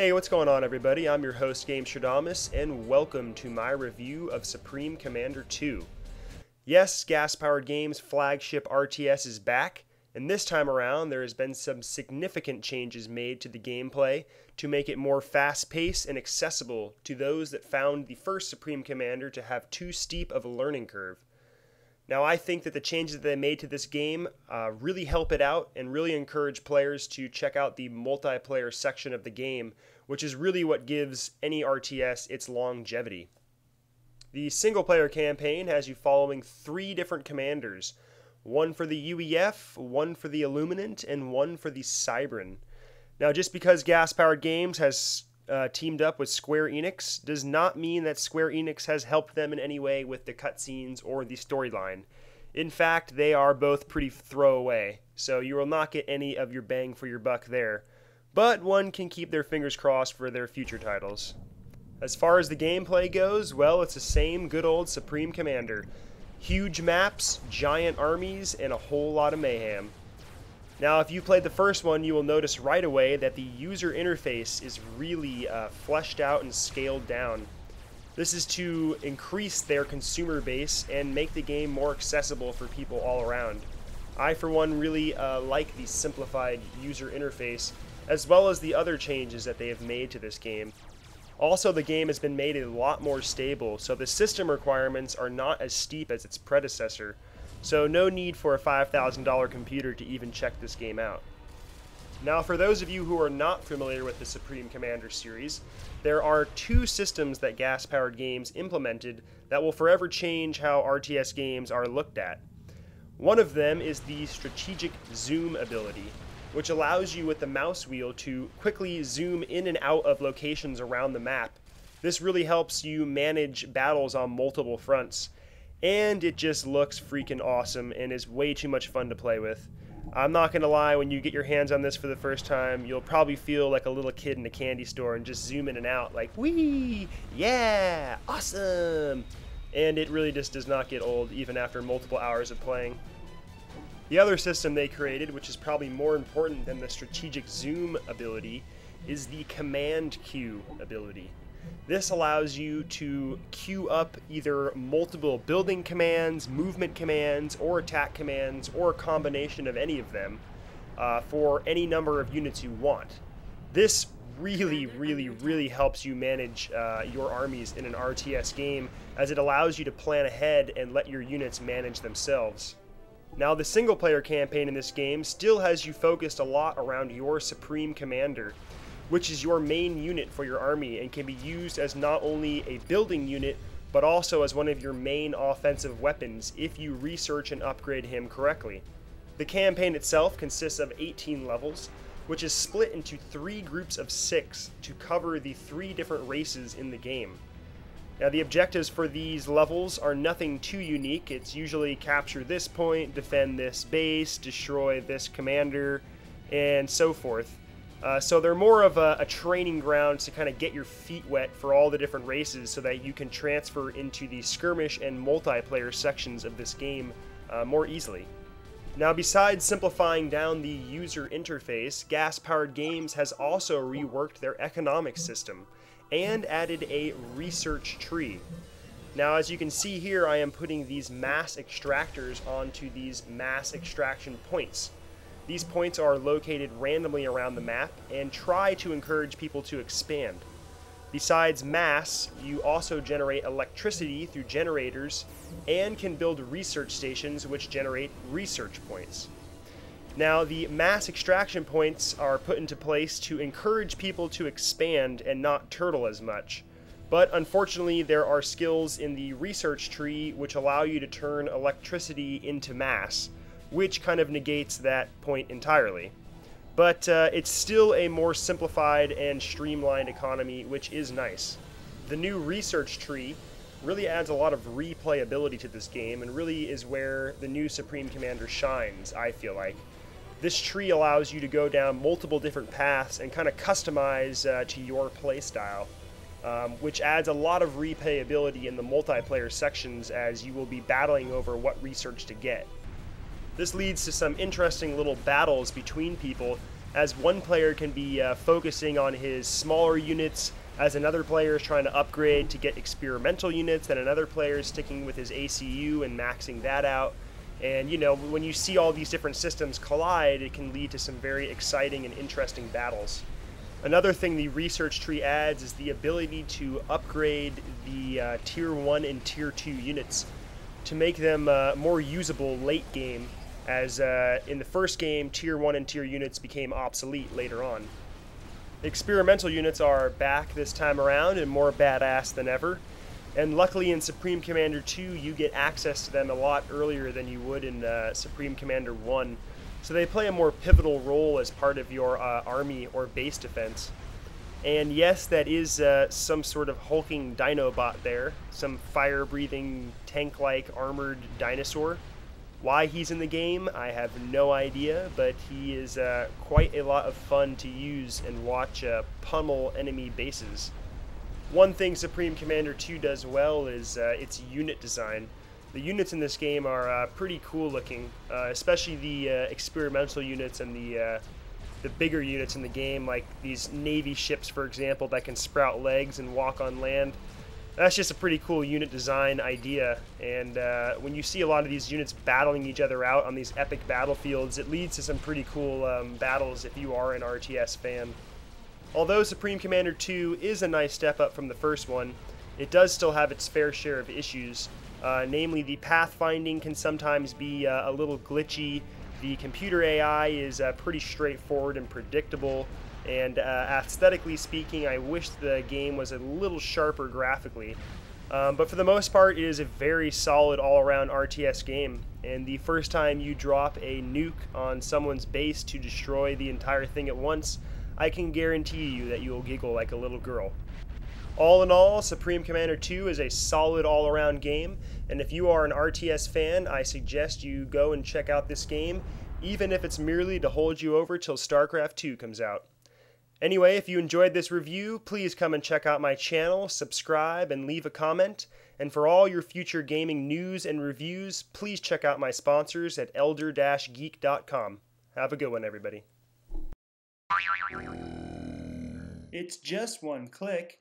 Hey, what's going on everybody? I'm your host GameStradamus, and welcome to my review of Supreme Commander 2. Yes, Gas Powered Games flagship RTS is back, and this time around there has been some significant changes made to the gameplay to make it more fast-paced and accessible to those that found the first Supreme Commander to have too steep of a learning curve. Now, I think that the changes that they made to this game really help it out and really encourage players to check out the multiplayer section of the game, which is really what gives any RTS its longevity. The single-player campaign has you following 3 different commanders, one for the UEF, one for the Illuminant, and one for the Cybran. Now, just because Gas Powered Games has teamed up with Square Enix does not mean that Square Enix has helped them in any way with the cutscenes or the storyline. In fact, they are both pretty throwaway, so you will not get any of your bang for your buck there. But one can keep their fingers crossed for their future titles. As far as the gameplay goes, well, it's the same good old Supreme Commander. Huge maps, giant armies, and a whole lot of mayhem. Now, if you played the first one, you will notice right away that the user interface is really fleshed out and scaled down. This is to increase their consumer base and make the game more accessible for people all around. I, for one, really like the simplified user interface, as well as the other changes that they have made to this game. Also, the game has been made a lot more stable, so the system requirements are not as steep as its predecessor. So no need for a $5,000 computer to even check this game out. Now, for those of you who are not familiar with the Supreme Commander series, there are 2 systems that Gas Powered Games implemented that will forever change how RTS games are looked at. One of them is the Strategic Zoom ability, which allows you with the mouse wheel to quickly zoom in and out of locations around the map. This really helps you manage battles on multiple fronts. And it just looks freaking awesome and is way too much fun to play with. I'm not gonna lie, when you get your hands on this for the first time, you'll probably feel like a little kid in a candy store and just zoom in and out like, whee, yeah, awesome! And it really just does not get old even after multiple hours of playing. The other system they created, which is probably more important than the strategic zoom ability, is the command queue ability. This allows you to queue up either multiple building commands, movement commands, or attack commands, or a combination of any of them for any number of units you want. This really helps you manage your armies in an RTS game, as it allows you to plan ahead and let your units manage themselves. Now, the single-player campaign in this game still has you focused a lot around your Supreme Commander, which is your main unit for your army and can be used as not only a building unit, but also as one of your main offensive weapons if you research and upgrade him correctly. The campaign itself consists of 18 levels, which is split into 3 groups of 6 to cover the 3 different races in the game. Now, the objectives for these levels are nothing too unique. It's usually capture this point, defend this base, destroy this commander, and so forth. So they're more of a training ground to kind of get your feet wet for all the different races so that you can transfer into the skirmish and multiplayer sections of this game more easily. Now, besides simplifying down the user interface, Gas Powered Games has also reworked their economic system and added a research tree. Now, as you can see here, I am putting these mass extractors onto these mass extraction points. These points are located randomly around the map and try to encourage people to expand. Besides mass, you also generate electricity through generators and can build research stations which generate research points. Now, the mass extraction points are put into place to encourage people to expand and not turtle as much. But unfortunately, there are skills in the research tree which allow you to turn electricity into mass, which kind of negates that point entirely. But it's still a more simplified and streamlined economy, which is nice. The new research tree really adds a lot of replayability to this game and really is where the new Supreme Commander shines, I feel like. This tree allows you to go down multiple different paths and kind of customize to your playstyle, which adds a lot of replayability in the multiplayer sections as you will be battling over what research to get. This leads to some interesting little battles between people as one player can be focusing on his smaller units, as another player is trying to upgrade to get experimental units, and another player is sticking with his ACU and maxing that out. And when you see all these different systems collide, it can lead to some very exciting and interesting battles. Another thing the research tree adds is the ability to upgrade the Tier 1 and Tier 2 units to make them more usable late game, as in the first game, Tier 1 and Tier units became obsolete later on. Experimental units are back this time around and more badass than ever, and luckily in Supreme Commander 2 you get access to them a lot earlier than you would in Supreme Commander 1. So they play a more pivotal role as part of your army or base defense. And yes, that is some sort of hulking Dinobot there, some fire-breathing, tank-like armored dinosaur. Why he's in the game, I have no idea, but he is quite a lot of fun to use and watch pummel enemy bases. One thing Supreme Commander 2 does well is its unit design. The units in this game are pretty cool looking, especially the experimental units and the bigger units in the game, like these Navy ships, for example, that can sprout legs and walk on land. That's just a pretty cool unit design idea, and when you see a lot of these units battling each other out on these epic battlefields, it leads to some pretty cool battles if you are an RTS fan. Although Supreme Commander 2 is a nice step up from the first one, it does still have its fair share of issues. Namely, the pathfinding can sometimes be a little glitchy, the computer AI is pretty straightforward and predictable, and aesthetically speaking, I wish the game was a little sharper graphically. But for the most part, it is a very solid all-around RTS game, and the first time you drop a nuke on someone's base to destroy the entire thing at once, I can guarantee you that you will giggle like a little girl. All in all, Supreme Commander 2 is a solid all-around game, and if you are an RTS fan, I suggest you go and check out this game, even if it's merely to hold you over till StarCraft 2 comes out. Anyway, if you enjoyed this review, please come and check out my channel, subscribe, and leave a comment. And for all your future gaming news and reviews, please check out my sponsors at elder-geek.com. Have a good one, everybody. It's just one click.